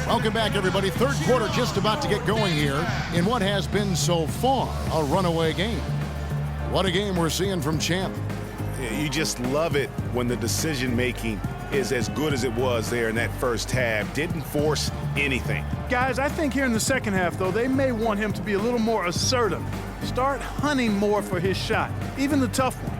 Welcome back, everybody. Third quarter just about to get going here in what has been so far a runaway game. What a game we're seeing from Champ. You just love it when the decision-making is as good as it was there in that first half. Didn't force anything. Guys, I think here in the second half, though, they may want him to be a little more assertive. Start hunting more for his shot, even the tough one.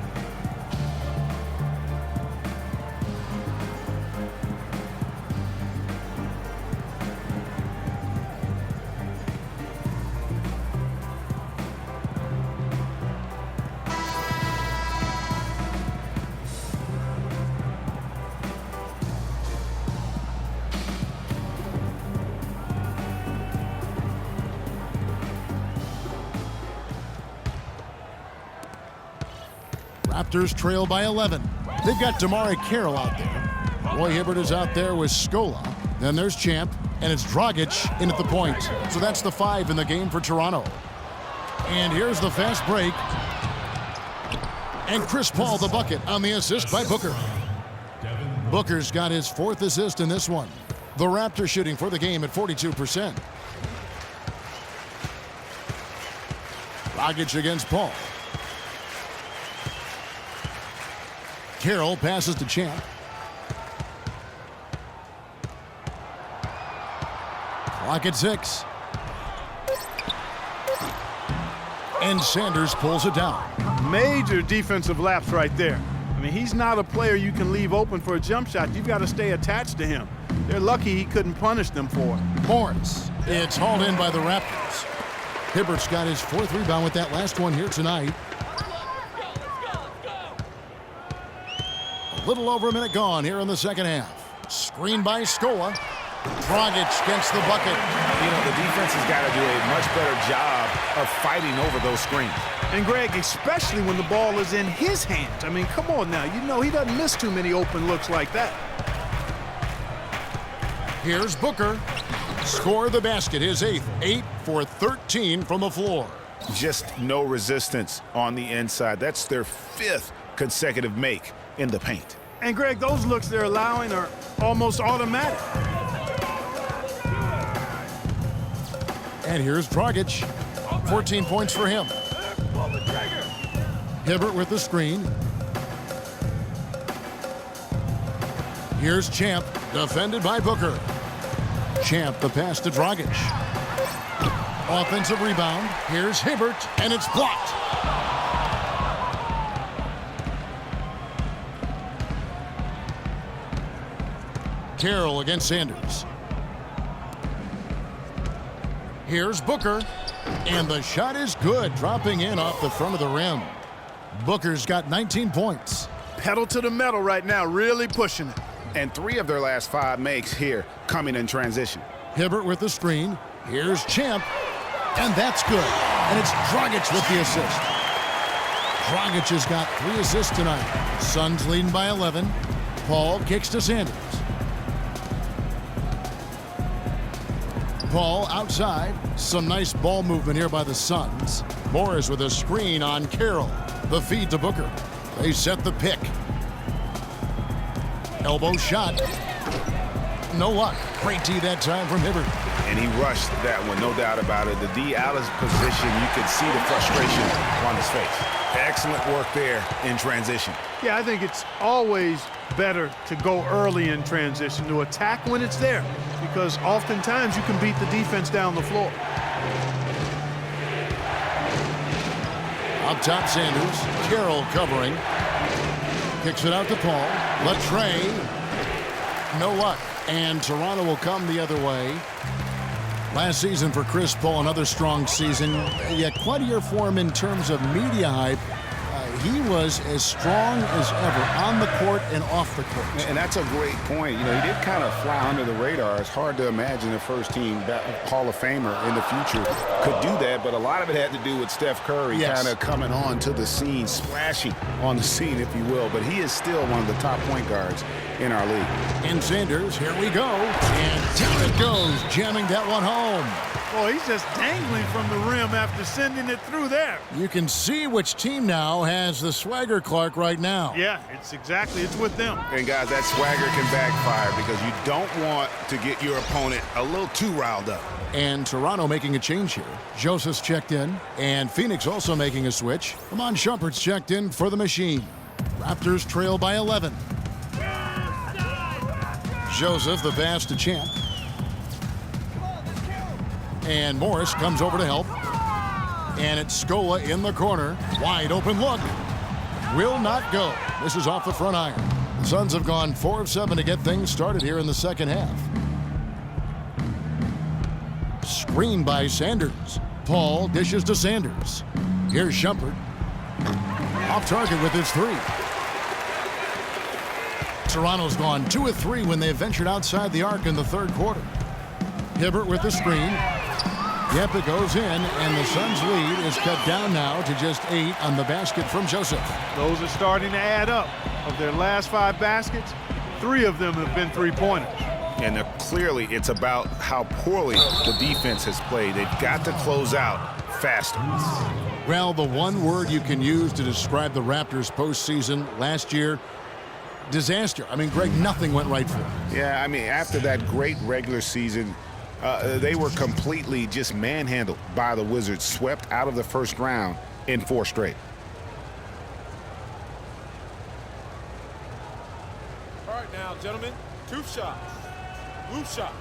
Raptors trail by 11. They've got Damari Carroll out there. Roy Hibbert is out there with Scola. Then there's Champ, and it's Dragic in at the point. So that's the 5 in the game for Toronto. And here's the fast break. And Chris Paul the bucket on the assist by Booker. Booker's got his 4th assist in this one. The Raptors shooting for the game at 42%. Dragic against Paul. Carroll passes to Champ. Clock at 6. And Sanders pulls it down. Major defensive lapse right there. I mean, he's not a player you can leave open for a jump shot. You've got to stay attached to him. They're lucky he couldn't punish them for it. Morris. It's hauled in by the Raptors. Hibbert's got his 4th rebound with that last one here tonight. A little over a minute gone here in the second half. Screen by Scola. Dragic gets the bucket. You know, the defense has got to do a much better job of fighting over those screens. And, Greg, especially when the ball is in his hands. I mean, come on now. You know he doesn't miss too many open looks like that. Here's Booker. Score the basket, his 8th. 8 for 13 from the floor. Just no resistance on the inside. That's their 5th consecutive make in the paint. And, Greg, those looks they're allowing are almost automatic. And here's Dragic. 14 points for him. Hibbert with the screen. Here's Champ, defended by Booker. Champ, the pass to Dragic. Offensive rebound. Here's Hibbert, and it's blocked. Carroll against Sanders. Here's Booker, and the shot is good, dropping in off the front of the rim. Booker's got 19 points. Pedal to the metal right now, really pushing it. And 3 of their last 5 makes here coming in transition. Hibbert with the screen. Here's Champ, and that's good. And it's Dragic with the assist. Dragic has got 3 assists tonight. Suns leading by 11. Paul kicks to Sanders. Paul outside. Some nice ball movement here by the Suns. Morris with a screen on Carroll. The feed to Booker. They set the pick. Elbow shot. No luck. Great D that time from Hibbert. And he rushed that one, no doubt about it. The D out of position, you could see the frustration on his face. Excellent work there in transition. Yeah, I think it's always better to go early in transition, to attack when it's there, because oftentimes you can beat the defense down the floor. Up top, Sanders. Carroll covering. Kicks it out to Paul. Latrey. No luck. And Toronto will come the other way. Last season for Chris Paul, another strong season. Yet quite a year for him in terms of media hype. He was as strong as ever on the court and off the court. And that's a great point. You know, he did kind of fly under the radar. It's hard to imagine a first-team Hall of Famer in the future could do that, but a lot of it had to do with Steph Curry kind of coming on to the scene, splashing on the scene, if you will. But he is still one of the top point guards in our league. And Sanders, here we go. And down it goes, jamming that one home. Boy, he's just dangling from the rim after sending it through there. You can see which team now has the swagger, Clark, right now. Yeah, it's with them. And guys, that swagger can backfire because you don't want to get your opponent a little too riled up. And Toronto making a change here. Joseph's checked in, and Phoenix also making a switch. Iman Shumpert's checked in for the Machine. Raptors trail by 11. Joseph, the pass to Champ. And Morris comes over to help. And it's Scola in the corner. Wide open look. Will not go. This is off the front iron. The Suns have gone 4 of 7 to get things started here in the second half. Screen by Sanders. Paul dishes to Sanders. Here's Shumpert. Off target with his 3. Toronto's gone 2 of 3 when they ventured outside the arc in the third quarter. Hibbert with the screen. Yep, it goes in, and the Suns' lead is cut down now to just 8 on the basket from Joseph. Those are starting to add up. Of their last 5 baskets, 3 of them have been three-pointers. And clearly it's about how poorly the defense has played. They've got to close out faster. Well, the one word you can use to describe the Raptors postseason last year, disaster. I mean, Greg, nothing went right for them. Yeah, I mean, after that great regular season, they were completely just manhandled by the Wizards, swept out of the first round in 4 straight. All right now, gentlemen, 2 shots. Blue shots.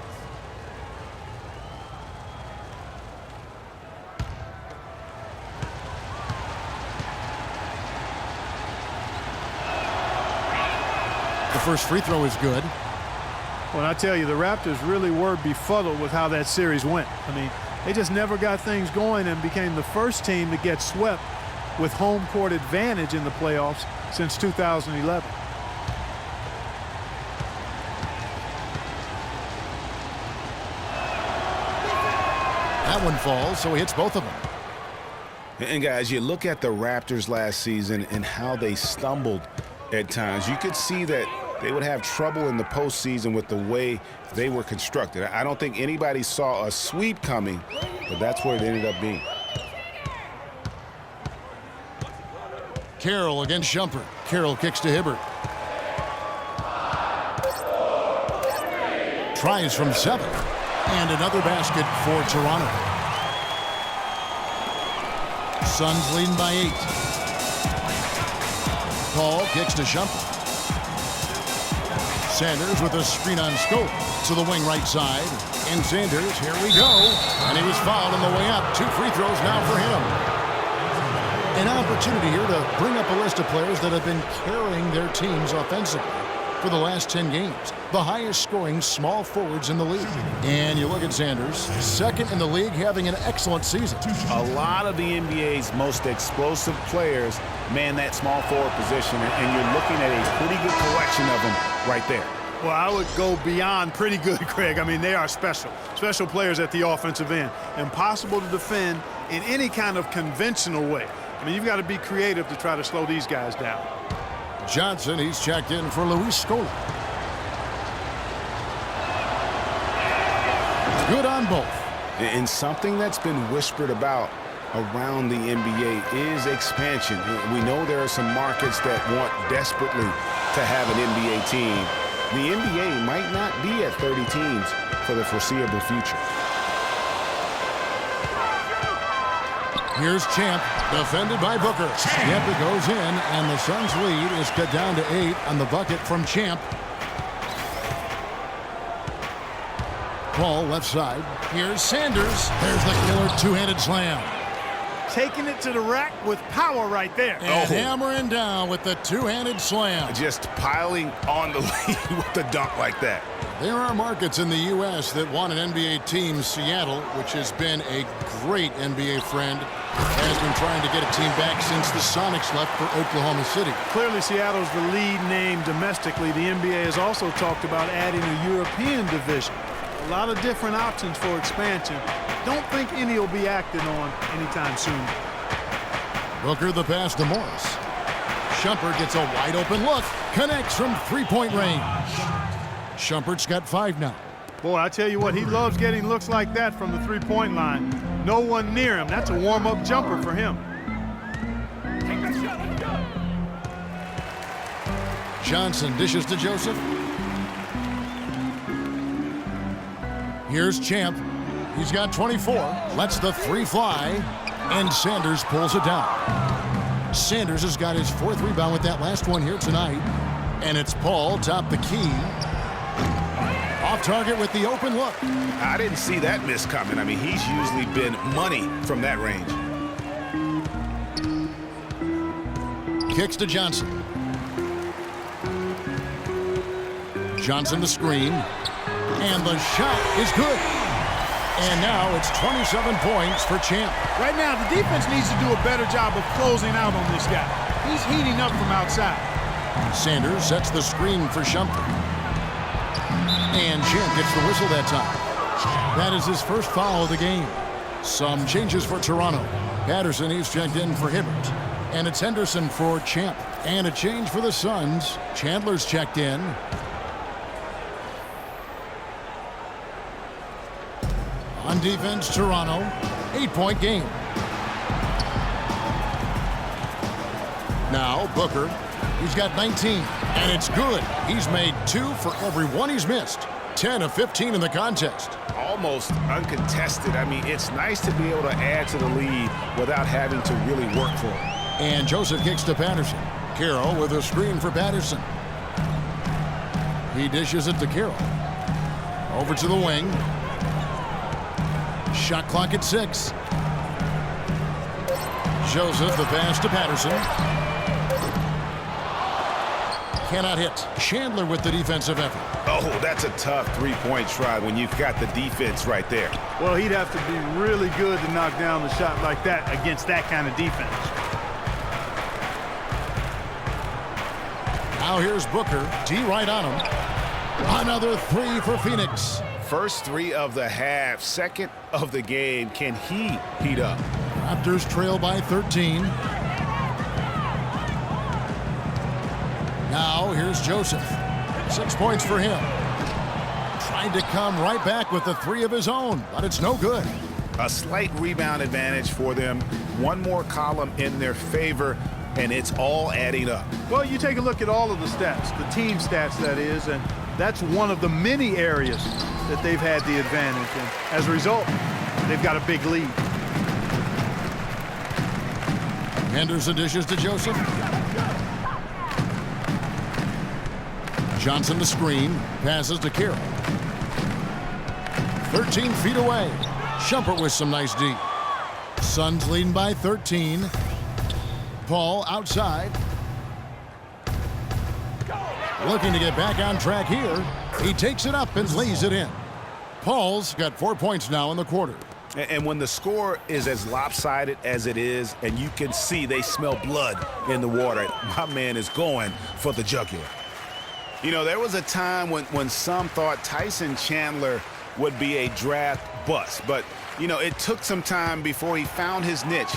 The first free throw is good. Well, I tell you, the Raptors really were befuddled with how that series went. I mean, they just never got things going and became the first team to get swept with home court advantage in the playoffs since 2011. That one falls, so he hits both of them. And guys, you look at the Raptors last season and how they stumbled at times. You could see that they would have trouble in the postseason with the way they were constructed. I don't think anybody saw a sweep coming, but that's where it ended up being. Carroll against Shumpert. Carroll kicks to Hibbert. Tries from 7. And another basket for Toronto. Suns leading by 8. Paul kicks to Shumpert. Sanders with a screen on Scope to the wing right side. And Sanders, here we go. And he was fouled on the way up. 2 free throws now for him. An opportunity here to bring up a list of players that have been carrying their teams offensively for the last 10 games. The highest scoring small forwards in the league. And you look at Sanders, second in the league, having an excellent season. A lot of the NBA's most explosive players man that small forward position, and you're looking at a pretty good collection of them right there. Well, I would go beyond pretty good, Craig. I mean, they are special players at the offensive end. Impossible to defend in any kind of conventional way. I mean, you've got to be creative to try to slow these guys down. Johnson, he's checked in for Luis Scola. Good on both. And something that's been whispered about around the NBA is expansion. We know there are some markets that want desperately to have an NBA team. The NBA might not be at 30 teams for the foreseeable future. Here's Champ, defended by Booker. Yep, it goes in, and the Suns' lead is cut down to 8 on the bucket from Champ. Paul left side. Here's Sanders. There's the killer two-handed slam. Taking it to the rack with power right there. And hammering down with the two-handed slam. Just piling on the lead with a dunk like that. There are markets in the U.S. that want an NBA team. Seattle, which has been a great NBA friend, has been trying to get a team back since the Sonics left for Oklahoma City. Clearly, Seattle's the lead name domestically. The NBA has also talked about adding a European division. A lot of different options for expansion. Don't think any will be acted on anytime soon. Booker the pass to Morris. Shumpert gets a wide open look. Connects from three-point range. Shumpert's got 5 now. Boy, I tell you what, he loves getting looks like that from the three-point line. No one near him. That's a warm-up jumper for him. Johnson dishes to Joseph. Here's Champ. He's got 24. Lets the three fly. And Sanders pulls it down. Sanders has got his fourth rebound with that last one here tonight. And it's Paul top the key. Off target with the open look. I didn't see that miss coming. I mean, he's usually been money from that range. Kicks to Johnson. Johnson the screen. And the shot is good. And now it's 27 points for Champ. Right now, the defense needs to do a better job of closing out on this guy. He's heating up from outside. Sanders sets the screen for Shumpert. And Champ gets the whistle that time. That is his first foul of the game. Some changes for Toronto. Patterson, he's checked in for Hibbert. And it's Henderson for Champ. And a change for the Suns. Chandler's checked in. On defense, Toronto, 8-point game. Now Booker, he's got 19, and it's good. He's made 2 for every one he's missed. 10 of 15 in the contest. Almost uncontested. I mean, it's nice to be able to add to the lead without having to really work for it. And Joseph kicks to Patterson. Carroll with a screen for Patterson. He dishes it to Carroll. Over to the wing. Shot clock at 6. Joseph, the pass to Patterson. Cannot hit. Chandler with the defensive effort. Oh, that's a tough three-point try when you've got the defense right there. Well, he'd have to be really good to knock down the shot like that against that kind of defense. Now here's Booker. D right on him. Another 3 for Phoenix. First 3 of the half, second of the game. Can he heat up? Raptors trail by 13. Now here's Joseph. 6 points for him. Trying to come right back with the 3 of his own, but it's no good. A slight rebound advantage for them. One more column in their favor, and it's all adding up. Well, you take a look at all of the stats, the team stats that is, and that's one of the many areas that they've had the advantage. And as a result, they've got a big lead. Henderson dishes to Joseph. Johnson the screen. Passes to Carroll. 13 feet away. Shumpert with some nice D. Suns leading by 13. Paul outside. Looking to get back on track here. He takes it up and lays it in. Paul's got 4 points now in the quarter. And when the score is as lopsided as it is, and you can see they smell blood in the water, my man is going for the jugular. You know, there was a time when some thought Tyson Chandler would be a draft bust. But, you know, it took some time before he found his niche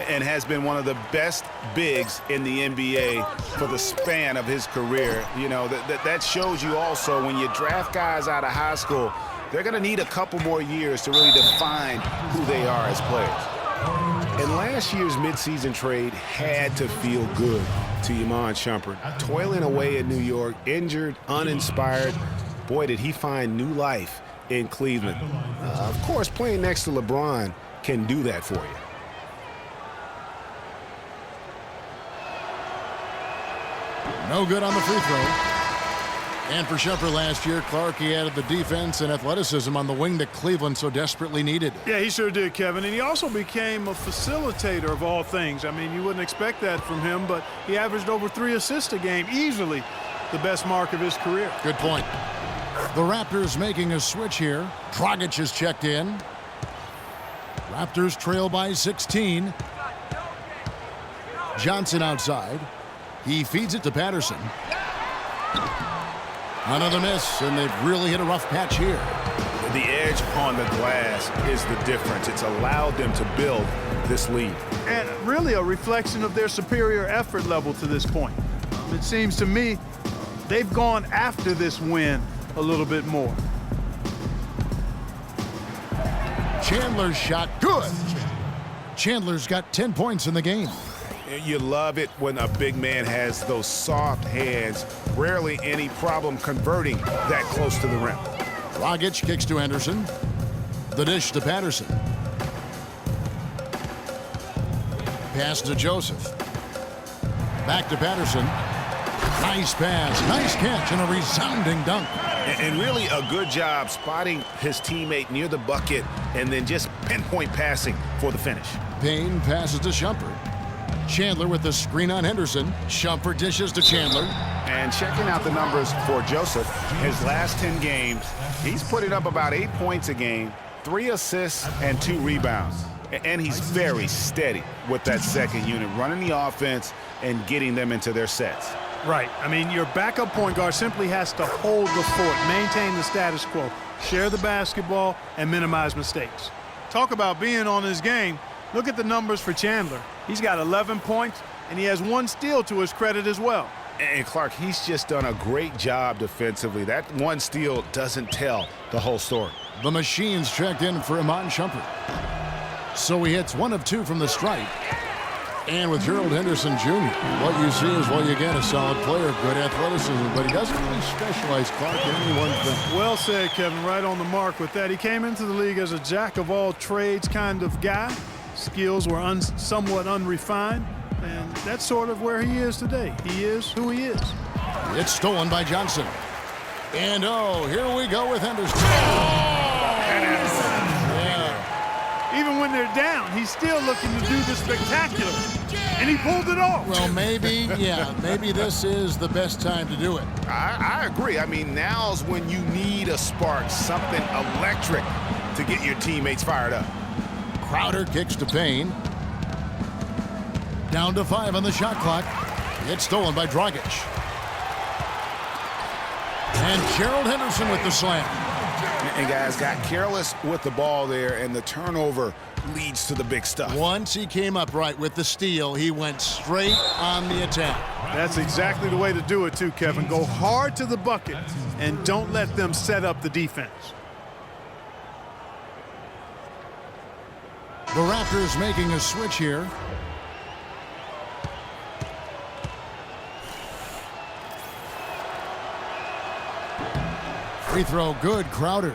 and has been one of the best bigs in the NBA for the span of his career. You know, that shows you also when you draft guys out of high school, they're going to need a couple more years to really define who they are as players. And last year's midseason trade had to feel good to Iman Shumpert. Toiling away in New York, injured, uninspired. Boy, did he find new life in Cleveland. Of course, playing next to LeBron can do that for you. No good on the free throw. And for Shumpert last year, Clark, he added the defense and athleticism on the wing that Cleveland so desperately needed. Yeah, he sure did, Kevin. And he also became a facilitator of all things. I mean, you wouldn't expect that from him, but he averaged over 3 assists a game, easily the best mark of his career. Good point. The Raptors making a switch here. Dragic is checked in. Raptors trail by 16. Johnson outside. He feeds it to Patterson. Another miss, and they've really hit a rough patch here. The edge on the glass is the difference. It's allowed them to build this lead. And really a reflection of their superior effort level to this point. It seems to me they've gone after this win a little bit more. Chandler's shot, good. Chandler's got 10 points in the game. You love it when a big man has those soft hands. Rarely any problem converting that close to the rim. Dragic kicks to Henderson. The dish to Patterson. Pass to Joseph. Back to Patterson. Nice pass, nice catch, and a resounding dunk. And really a good job spotting his teammate near the bucket and then just pinpoint passing for the finish. Payne passes to Shumpert. Chandler with the screen on Henderson. Shumpert dishes to Chandler. And checking out the numbers for Joseph, his last 10 games, he's putting up about 8 points a game, 3 assists, and 2 rebounds. And he's very steady with that second unit, running the offense and getting them into their sets. Right. I mean, your backup point guard simply has to hold the fort, maintain the status quo, share the basketball, and minimize mistakes. Talk about being on his game. Look at the numbers for Chandler. He's got 11 points, and he has 1 steal to his credit as well. And Clark, he's just done a great job defensively. That 1 steal doesn't tell the whole story. The machine's checked in for Iman Shumpert. So he hits 1 of 2 from the stripe. And with Gerald Henderson Jr., what you see is what you get, a solid player, good athleticism, but he doesn't really specialize, Clark, in any one thing. Well said, Kevin, right on the mark with that. He came into the league as a jack-of-all-trades kind of guy. Skills were somewhat unrefined, and that's sort of where he is today. He is who he is. It's stolen by Johnson. And, oh, here we go with Henderson. Yeah. Even when they're down, he's still looking to do the spectacular, and he pulled it off. Well, maybe this is the best time to do it. I agree. I mean, now's when you need a spark, something electric to get your teammates fired up. Crowder kicks to Payne. Down to 5 on the shot clock. It's stolen by Dragic. And Gerald Henderson with the slam. And guys got careless with the ball there, and the turnover leads to the big stuff. Once he came up right with the steal, he went straight on the attack. That's exactly the way to do it too, Kevin. Go hard to the bucket and don't let them set up the defense. The Raptors making a switch here. Free throw good, Crowder.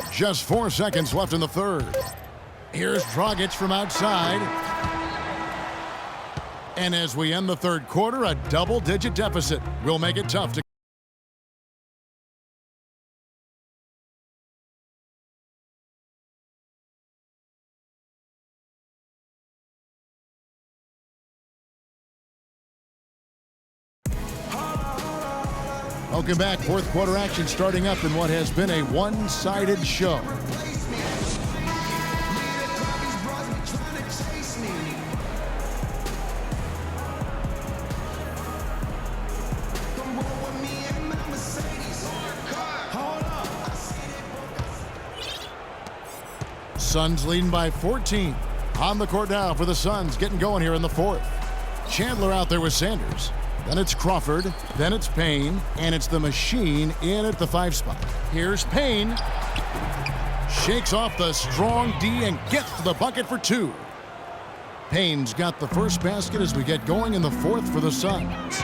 Just 4 seconds left in the third. Here's Dragic from outside. And as we end the third quarter, a double-digit deficit will make it tough to Welcome back. Fourth quarter action starting up in what has been a one-sided show. Suns leading by 14. On the court now for the Suns, getting going here in the fourth. Chandler out there with Sanders. Then it's Crawford, then it's Payne, and it's the machine in at the 5 spot. Here's Payne. Shakes off the strong D and gets to the bucket for 2. Payne's got the first basket as we get going in the fourth for the Suns.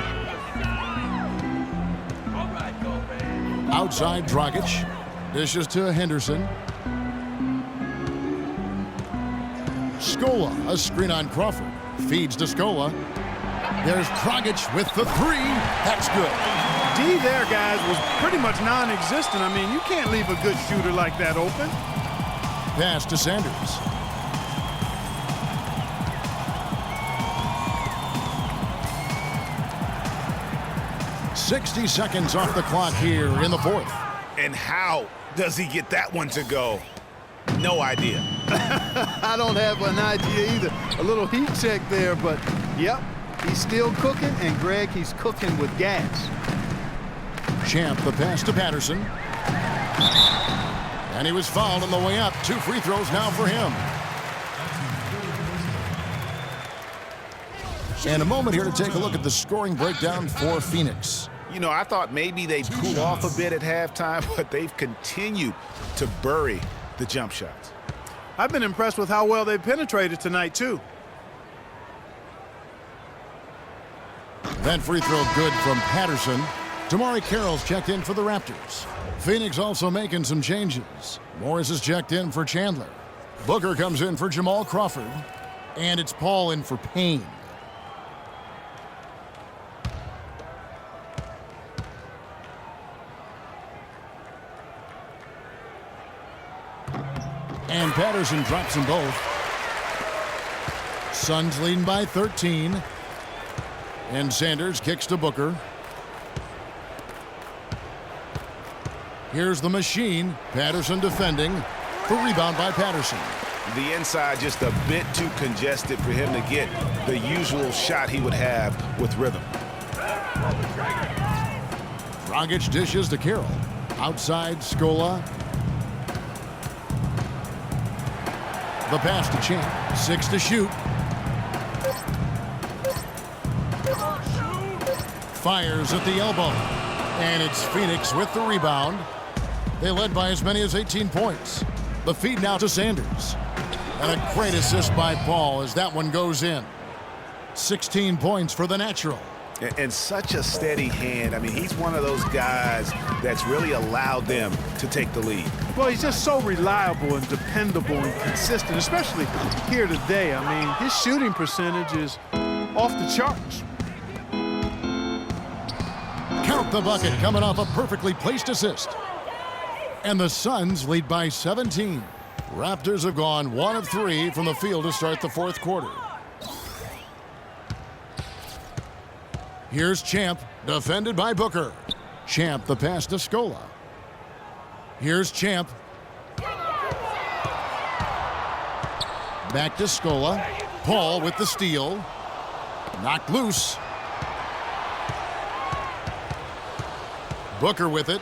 Outside Dragic. Dishes to Henderson. Scola, a screen on Crawford. Feeds to Scola. There's Dragic with the 3. That's good. D there, guys, was pretty much non-existent. I mean, you can't leave a good shooter like that open. Pass to Sanders. "60 seconds off the clock here in the fourth. And how does he get that one to go? No idea. I don't have an idea either. A little heat check there, but yep. He's still cooking, and Greg, he's cooking with gas. Champ, the pass to Patterson. And he was fouled on the way up. 2 free throws now for him. And a moment here to take a look at the scoring breakdown for Phoenix. You know, I thought maybe they'd cool off a bit at halftime, but they've continued to bury the jump shots. I've been impressed with how well they penetrated tonight, too. That free throw good from Patterson. Damari Carroll's checked in for the Raptors. Phoenix also making some changes. Morris is checked in for Chandler. Booker comes in for Jamal Crawford. And it's Paul in for Payne. And Patterson drops them both. Suns leading by 13. And Sanders kicks to Booker. Here's the machine. Patterson defending. The rebound by Patterson. The inside just a bit too congested for him to get the usual shot he would have with rhythm. Dragic dishes to Carroll. Outside Scola. The pass to Champ. 6 to shoot. Fires at the elbow. And it's Phoenix with the rebound. They led by as many as 18 points. The feed now to Sanders. And a great assist by Paul as that one goes in. 16 points for the natural. And such a steady hand. I mean, he's one of those guys that's really allowed them to take the lead. Well, he's just so reliable and dependable and consistent, especially here today. I mean, his shooting percentage is off the charts. Count the bucket coming off a perfectly placed assist. And the Suns lead by 17. Raptors have gone 1 of 3 from the field to start the fourth quarter. Here's Champ, defended by Booker. Champ, the pass to Scola. Here's Champ. Back to Scola. Paul with the steal. Knocked loose. Booker with it.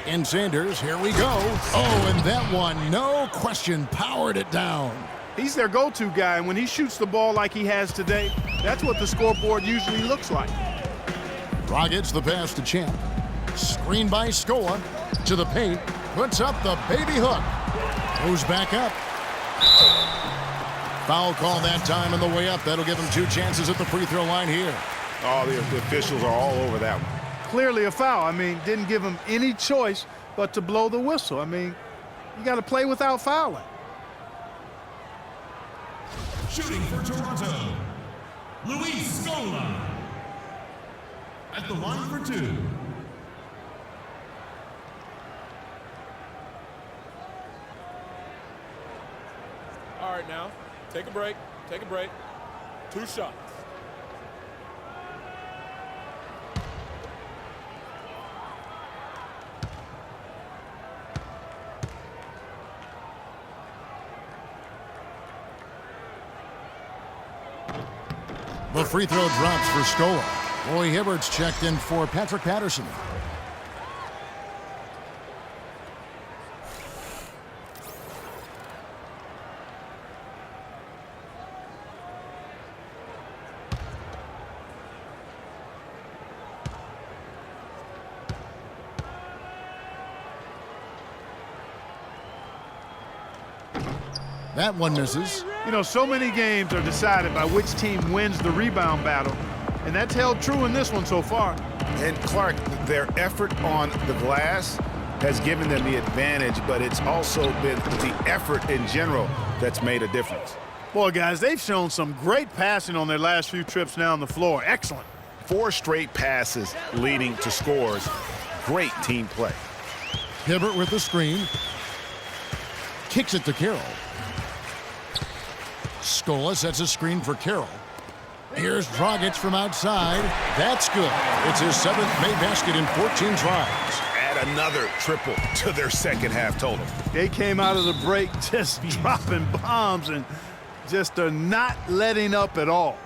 And Sanders, here we go. Oh, and that one, no question, powered it down. He's their go-to guy, and when he shoots the ball like he has today, that's what the scoreboard usually looks like. Dragic, the pass to Champ. Screen by Scola. To the paint. Puts up the baby hook. Goes back up. Foul call that time on the way up. That'll give him 2 chances at the free throw line here. Oh, the officials are all over that one. Clearly a foul. I mean, didn't give him any choice but to blow the whistle. I mean, you got to play without fouling. Shooting for Toronto, Luis Scola. At the line for 2. All right, now, take a break. Take a break. 2 shots. The free throw drops for Scola. Roy Hibbert's checked in for Patrick Patterson. That one misses. You know, so many games are decided by which team wins the rebound battle, and that's held true in this one so far. And Clark, their effort on the glass has given them the advantage, but it's also been the effort in general that's made a difference. Boy, guys, they've shown some great passing on their last few trips down the floor. Excellent. 4 straight passes leading to scores. Great team play. Hibbert with the screen. Kicks it to Carroll. Scola sets a screen for Carroll. Here's Dragic from outside. That's good. It's his 7th made basket in 14 tries. Add another triple to their second half total. They came out of the break just dropping bombs and just are not letting up at all.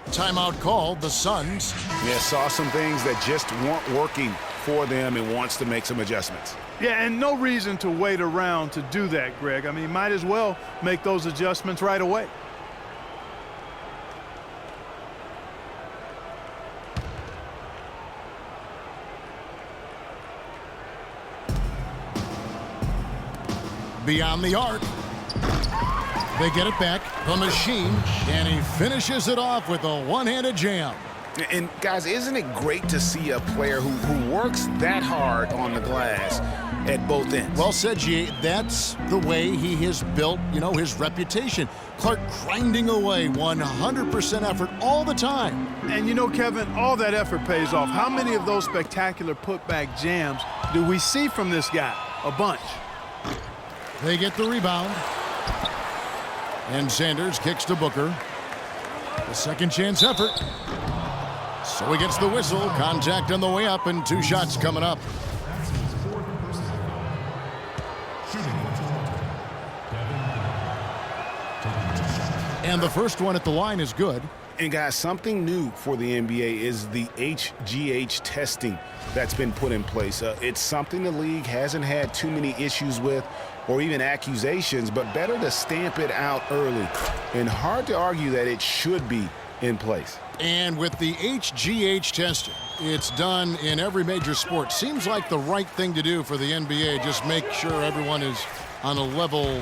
Timeout called, the Suns. Yeah, saw some things that just weren't working for them and wants to make some adjustments. Yeah, and no reason to wait around to do that, Greg. I mean, might as well make those adjustments right away. beyond the arc. They get it back, the machine, and he finishes it off with a one-handed jam. And, guys, isn't it great to see a player who works that hard on the glass at both ends? Well said, G. That's the way he has built, his reputation. Clark grinding away, 100% effort all the time. And Kevin, all that effort pays off. How many of those spectacular putback jams do we see from this guy? A bunch. They get the rebound. And Sanders kicks to Booker. The second chance effort. So he gets the whistle. Contact on the way up and 2 shots coming up. And the first one at the line is good. And, guys, something new for the NBA is the HGH testing that's been put in place. It's something the league hasn't had too many issues with or even accusations, but better to stamp it out early. And hard to argue that it should be in place. And with the HGH testing, it's done in every major sport. Seems like the right thing to do for the NBA. Just make sure everyone is on a level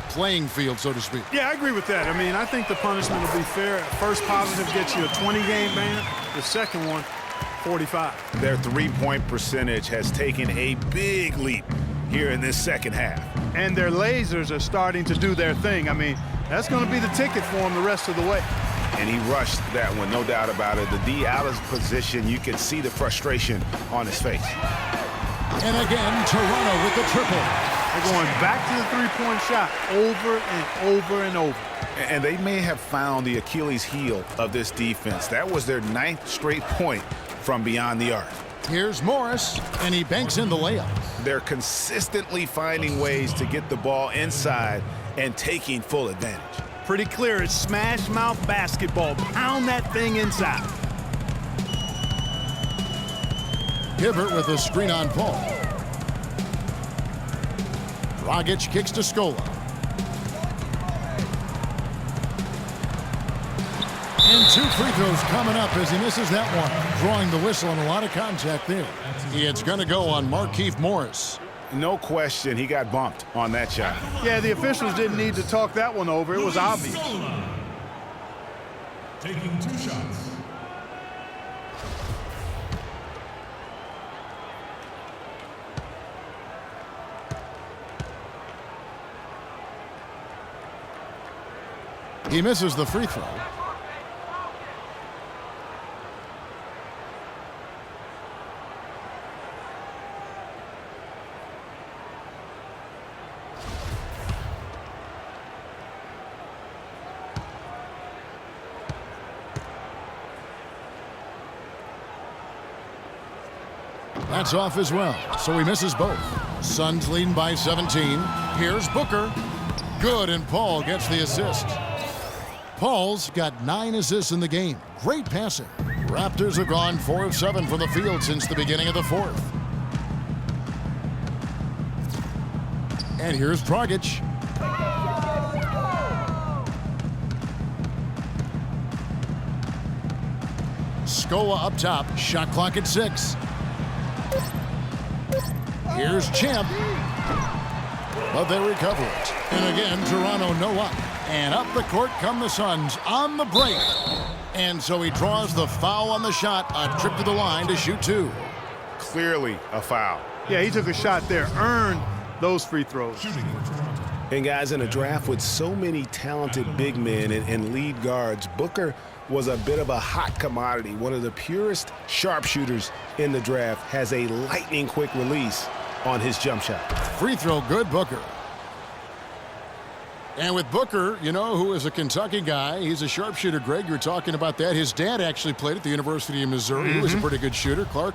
playing field, so to speak. Yeah, I agree with that. I mean, I think the punishment will be fair. First positive gets you a 20-game ban. The second one, 45. Their three-point percentage has taken a big leap here in this second half. And their lasers are starting to do their thing. I mean, that's going to be the ticket for them the rest of the way. And he rushed that one, no doubt about it. The D out of position, you can see the frustration on his face. And again, Toronto with the triple. They're going back to the three-point shot over and over and over. And they may have found the Achilles heel of this defense. That was their 9th straight point from beyond the arc. Here's Morris, and he banks in the layup. They're consistently finding ways to get the ball inside and taking full advantage. Pretty clear, it's smash mouth basketball. Pound that thing inside. Hibbert with a screen on Paul. Dragic kicks to Scola. And 2 free throws coming up as he misses that one. Drawing the whistle and a lot of contact there. It's going to go on Markieff Morris. No question, he got bumped on that shot. Yeah, the officials didn't need to talk that one over. It was obvious. Taking 2 shots. He misses the free throw. That's off as well, so he misses both. Suns leading by 17. Here's Booker. Good, and Paul gets the assist. Paul's got 9 assists in the game. Great passing. Raptors have gone 4 of 7 from the field since the beginning of the 4th. And here's Dragic. Scola up top. Shot clock at 6. Here's Champ. But they recover it. And again, Toronto no up. And up the court come the Suns on the break. And so he draws the foul on the shot. A trip to the line to shoot 2. Clearly a foul. Yeah, he took a shot there. Earned those free throws. And guys, in a draft with so many talented big men and lead guards, Booker was a bit of a hot commodity. One of the purest sharpshooters in the draft, has a lightning quick release on his jump shot. Free throw good, Booker. And with Booker, who is a Kentucky guy, he's a sharpshooter. Greg, you're talking about that. His dad actually played at the University of Missouri. He was a pretty good shooter. Clark,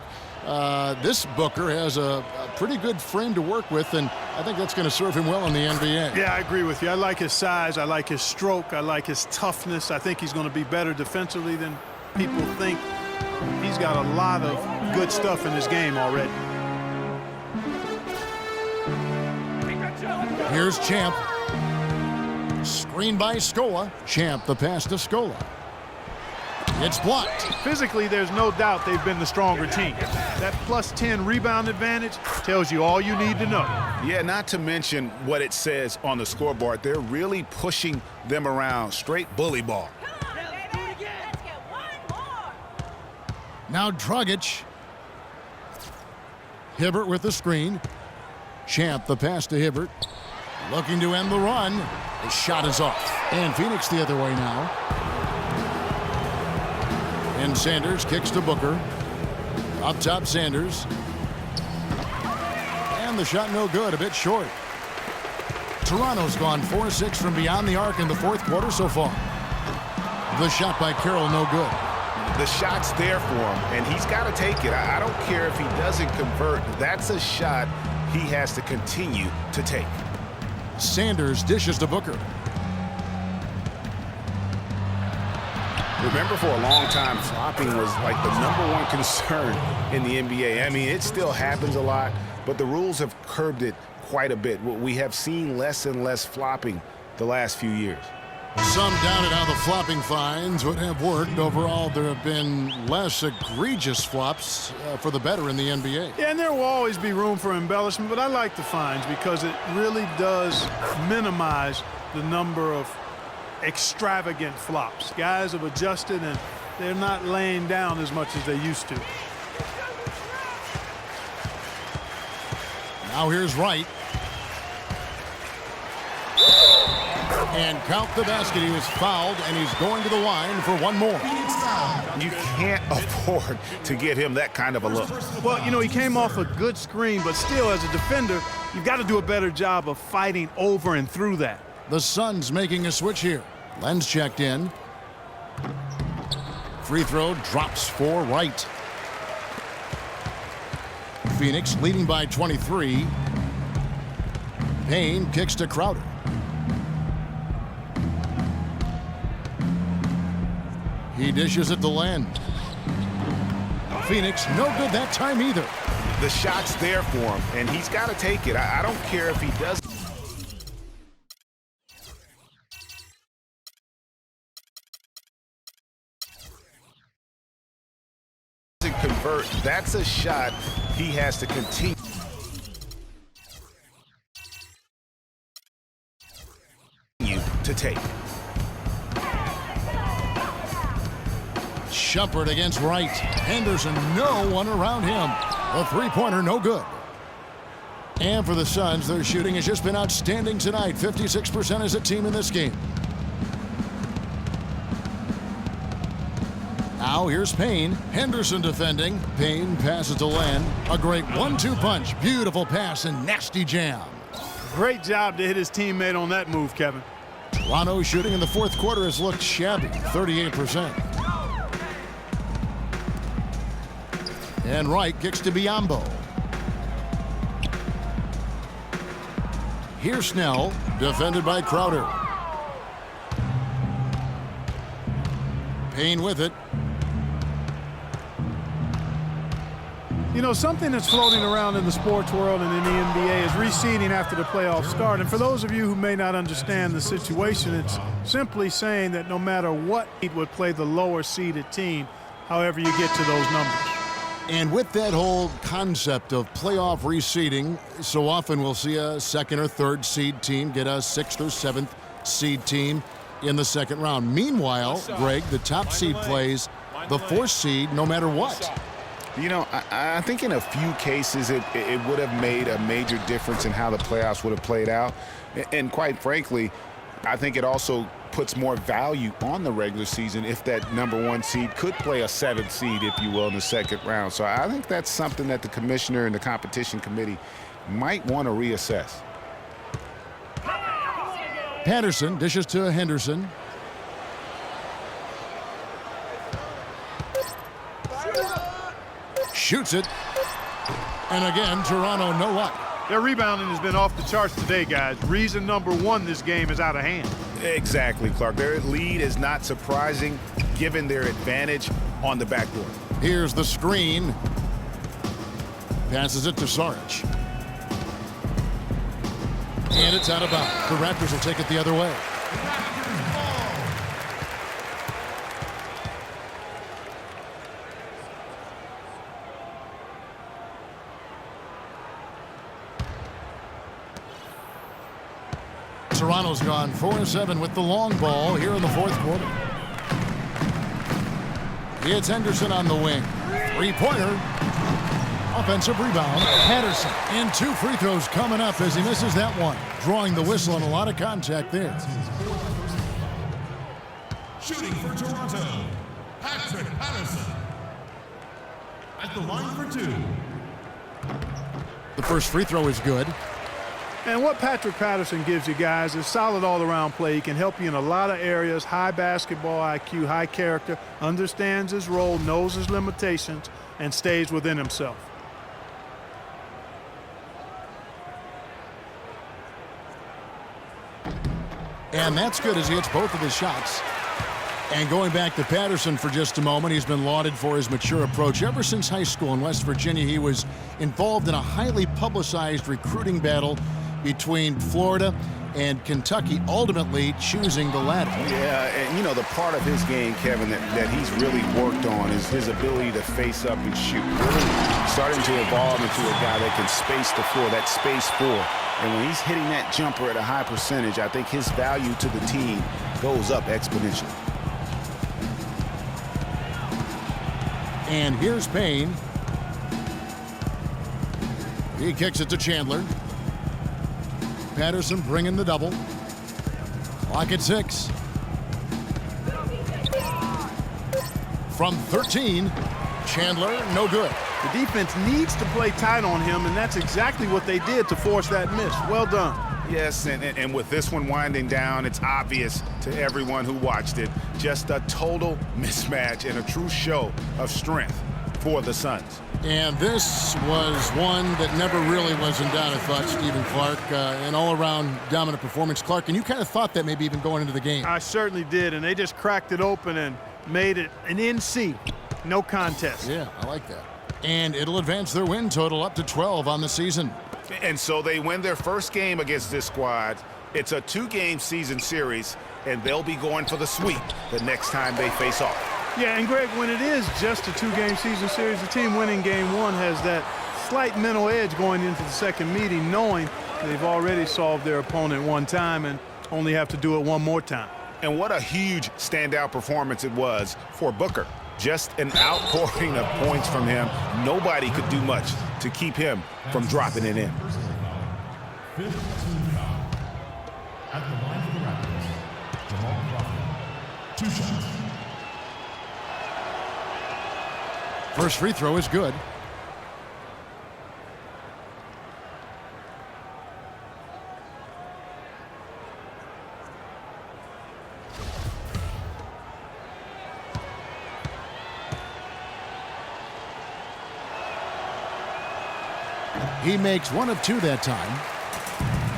this Booker has a pretty good frame to work with, and I think that's going to serve him well in the NBA. Yeah, I agree with you. I like his size. I like his stroke. I like his toughness. I think he's going to be better defensively than people think. He's got a lot of good stuff in his game already. Here's Champ. Screen by Scola. Champ, the pass to Scola. It's blocked. Physically, there's no doubt they've been the stronger team. That plus 10 rebound advantage tells you all you need to know. Yeah, not to mention what it says on the scoreboard. They're really pushing them around. Straight bully ball. Now Dragic. Hibbert with the screen. Champ the pass to Hibbert. Looking to end the run. The shot is off. And Phoenix the other way now. And Sanders kicks to Booker. Up top Sanders. And the shot no good, a bit short. Toronto's gone 4-6 from beyond the arc in the fourth quarter so far. The shot by Carroll no good. The shot's there for him, and he's got to take it. I don't care if he doesn't convert. That's a shot he has to continue to take. Sanders dishes to Booker. Remember, for a long time, flopping was like the #1 concern in the NBA. I mean, it still happens a lot, but the rules have curbed it quite a bit. We have seen less and less flopping the last few years. Some doubted how the flopping fines would have worked. Overall, there have been less egregious flops for the better in the NBA. Yeah, and there will always be room for embellishment, but I like the fines because it really does minimize the number of extravagant flops. Guys have adjusted, and they're not laying down as much as they used to. Now here's Wright. And count the basket. He was fouled, and he's going to the line for one more. You can't afford to give him that kind of a look. Well, you know, he came off a good screen, but still, as a defender, you've got to do a better job of fighting over and through that. The Suns making a switch here. Lenz checked in. Free throw drops for Wright. Phoenix leading by 23. Payne kicks to Crowder. He dishes it to Len. Phoenix, no good that time either. The shot's there for him, and he's got to take it. I don't care if he doesn't convert. That's a shot he has to continue to take. Shumpert against Wright. Henderson, no one around him. The three-pointer, no good. And for the Suns, their shooting has just been outstanding tonight. 56% as a team in this game. Now here's Payne. Henderson defending. Payne passes to Len. A great 1-2 punch. Beautiful pass and nasty jam. Great job to hit his teammate on that move, Kevin. Toronto shooting in the fourth quarter has looked shabby. 38%. And Wright kicks to Biyombo. Here's Snell, defended by Crowder. Payne with it. You know, something that's floating around in the sports world and in the NBA is reseeding after the playoffs start. And for those of you who may not understand the situation, it's simply saying that no matter what seed would play the lower seeded team, however you get to those numbers. And with that whole concept of playoff reseeding, so often we'll see a second or third seed team get a sixth or seventh seed team in the second round. Meanwhile, Greg, the top seed plays the fourth seed no matter what. You know, I think in a few cases it would have made a major difference in how the playoffs would have played out. And quite frankly, I think it also puts more value on the regular season if that #1 seed could play a 7th seed, if you will, in the second round. So I think that's something that the commissioner and the competition committee might want to reassess. Patterson dishes to Henderson. Shoots it. And again, Toronto no luck. Their rebounding has been off the charts today, guys. Reason #1, this game is out of hand. Exactly, Clark. Their lead is not surprising given their advantage on the backboard. Here's the screen. Passes it to Saric. And it's out of bounds. The Raptors will take it the other way. Toronto's gone 4-7 with the long ball here in the fourth quarter. It's Henderson on the wing. Three-pointer. Offensive rebound. Patterson. And 2 free throws coming up as he misses that one. Drawing the whistle and a lot of contact there. Shooting for Toronto, Patrick Patterson. At the line for 2. The first free throw is good. And what Patrick Patterson gives you guys is solid all-around play. He can help you in a lot of areas. High basketball IQ, high character, understands his role, knows his limitations, and stays within himself. And that's good as he hits both of his shots. And going back to Patterson for just a moment, he's been lauded for his mature approach. Ever since high school in West Virginia, he was involved in a highly publicized recruiting battle between Florida and Kentucky, ultimately choosing the latter. Yeah, and you know, the part of his game, Kevin, that he's really worked on is his ability to face up and shoot. Really starting to evolve into a guy that can space the floor, that space 4. And when he's hitting that jumper at a high percentage, I think his value to the team goes up exponentially. And here's Payne. He kicks it to Chandler. Patterson bringing the double. Clock at 6. From 13, Chandler, no good. The defense needs to play tight on him, and that's exactly what they did to force that miss. Well done. Yes, and with this one winding down, it's obvious to everyone who watched it, just a total mismatch and a true show of strength for the Suns. And this was one that never really was in doubt, I thought, Stephen Clark. An all-around dominant performance. Clark, and you kind of thought that maybe even going into the game. I certainly did, and they just cracked it open and made it an NC. No contest. Yeah, I like that. And it'll advance their win total up to 12 on the season. And so they win their first game against this squad. It's a 2-game season series, and they'll be going for the sweep the next time they face off. Yeah, and Greg, when it is just a 2-game season series, the team winning game 1 has that slight mental edge going into the second meeting, knowing they've already solved their opponent one time and only have to do it one more time. And what a huge standout performance it was for Booker. Just an outpouring of points from him. Nobody could do much to keep him from dropping it in. Fifth team foul. At the line for the Raptors, Jamal Crawford. 2 shots. First free throw is good. He makes 1 of 2 that time.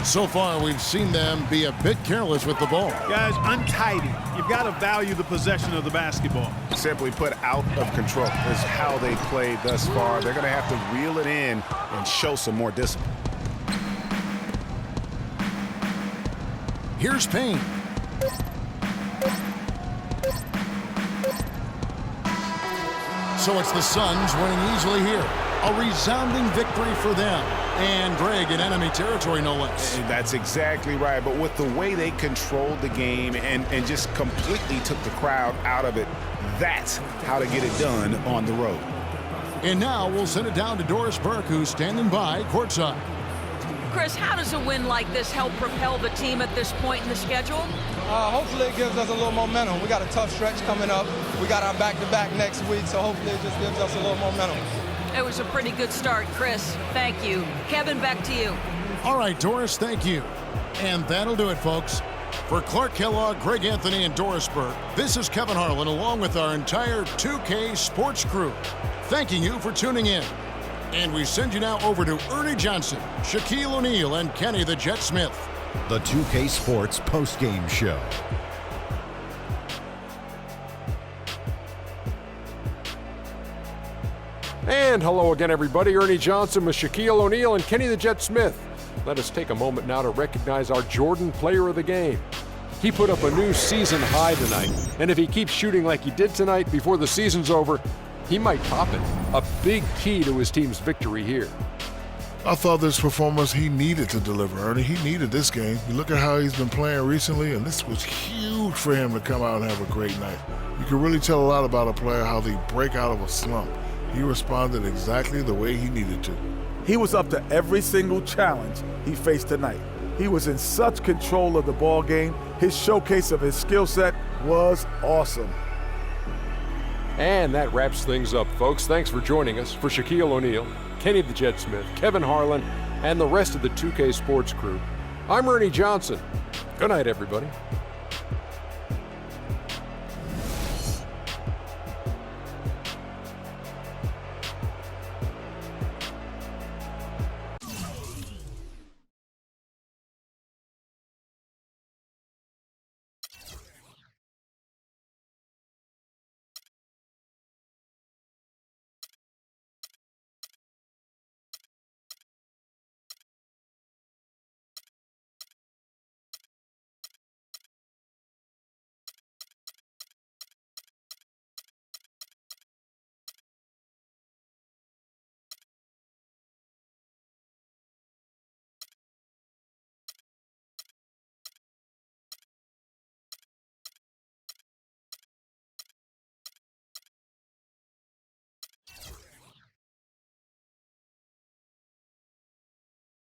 So far, we've seen them be a bit careless with the ball. Guys, untidy. You've got to value the possession of the basketball. Simply put, out of control is how they played thus far. They're going to have to reel it in and show some more discipline. Here's Payne. So it's the Suns winning easily here. A resounding victory for them. And Greg in enemy territory, no less. That's exactly right. But with the way they controlled the game and just completely took the crowd out of it, that's how to get it done on the road. And now we'll send it down to Doris Burke, who's standing by courtside. Chris, how does a win like this help propel the team at this point in the schedule? Hopefully it gives us a little momentum. We got a tough stretch coming up. We got our back-to-back next week, so hopefully it just gives us a little momentum. It was a pretty good start, Chris. Thank you. Kevin, back to you. All right, Doris, thank you. And that'll do it, folks. For Clark Kellogg, Greg Anthony, and Doris Burke, this is Kevin Harlan along with our entire 2K Sports crew, thanking you for tuning in. And we send you now over to Ernie Johnson, Shaquille O'Neal, and Kenny the Jet Smith. The 2K Sports postgame show. And hello again, everybody. Ernie Johnson with Shaquille O'Neal and Kenny the Jet Smith. Let us take a moment now to recognize our Jordan Player of the Game. He put up a new season high tonight, and if he keeps shooting like he did tonight before the season's over, he might top it. A big key to his team's victory here. I thought this performance he needed to deliver, Ernie. He needed this game. You look at how he's been playing recently, and this was huge for him to come out and have a great night. You can really tell a lot about a player how they break out of a slump. He responded exactly the way he needed to. He was up to every single challenge he faced tonight. He was in such control of the ball game. His showcase of his skill set was awesome. And that wraps things up, folks. Thanks for joining us. For Shaquille O'Neal, Kenny the Jet Smith, Kevin Harlan, and the rest of the 2K Sports crew, I'm Ernie Johnson. Good night, everybody.